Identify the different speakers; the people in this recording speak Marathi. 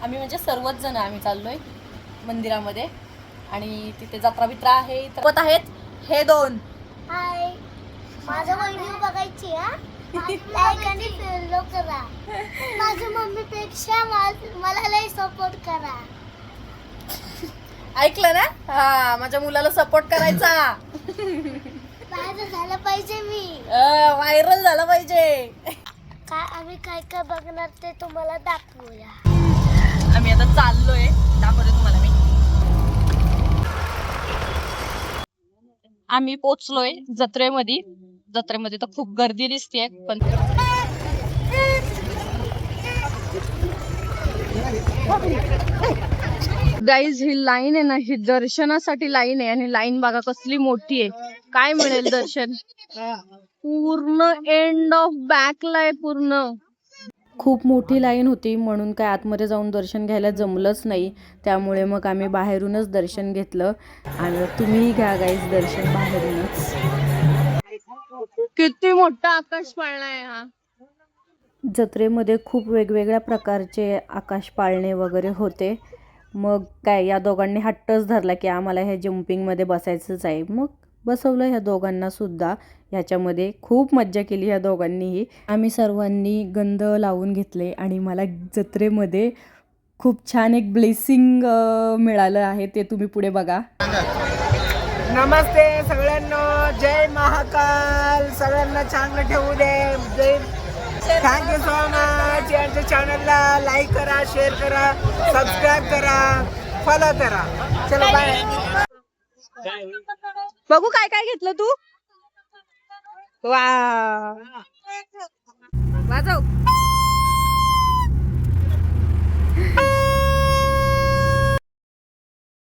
Speaker 1: आम्ही म्हणजे सर्वच जण आम्ही चाललोय मंदिरामध्ये आणि तिथे जत्रा बित्रा आहे. सोबत आहेत हे दोन.
Speaker 2: हाय, माझा व्हिडिओ बघायची हा, लाईक आणि फॉलो करा. माझ्या मम्मीपेक्षा मला लय सपोर्ट करा.
Speaker 1: ऐकलं ना? हा, माझ्या मुलाला सपोर्ट करायचा.
Speaker 2: व्हायरल झालं पाहिजे मी.
Speaker 1: व्हायरल झाला पाहिजे.
Speaker 2: काय आम्ही काय काय बघणार ते तुम्हाला दाखवूया.
Speaker 1: आम्ही आता चाललोय, दाखवते तुम्हाला मी. आम्ही पोचलोय जत्रेमध्ये. जत्रेमध्ये तर खूप गर्दी दिसते पण गाईज ही लाईन आहे ना, ही दर्शनासाठी लाईन आहे आणि लाईन बघा कसली मोठी आहे. काय मिळेल दर्शन? पूर्ण एंड ऑफ बॅकला आहे पूर्ण. खूप मोठी लाईन होती म्हणून काय आतमध्ये जाऊन दर्शन घ्यायला जमलंच नाही. त्यामुळे मग आम्ही बाहेरूनच दर्शन घेतलं आणि तुम्हीही घ्या गाईज दर्शन बाहेरूनच. किती मोठा आकाश पाळणा आहे हा. जत्रेमध्ये खूप वेगवेगळ्या प्रकारचे आकाश पाळणे वगैरे होते. मग काय या दोघांनी हट्टच धरला की आम्हाला ह्या जम्पिंगमध्ये बसायचंच आहे. मग बसवलं ह्या दोघांना सुद्धा ह्याच्यामध्ये. खूप मज्जा केली ह्या दोघांनीही. आम्ही सर्वांनी गंध लावून घेतले आणि मला जत्रेमध्ये खूप छान एक ब्लेसिंग मिळालं आहे. ते तुम्ही पुढे बघा.
Speaker 3: नमस्ते सगळ्यांना, जय महाकाल. सगळ्यांना चांगलं ठेवू दे. जय. Thank you so much. यांच्या चॅनलला लाईक करा, शेअर करा, सबस्क्राईब करा, फॉलो करा. चलो बाय.
Speaker 1: बघू काय काय घेतलं तू. वा वाजव.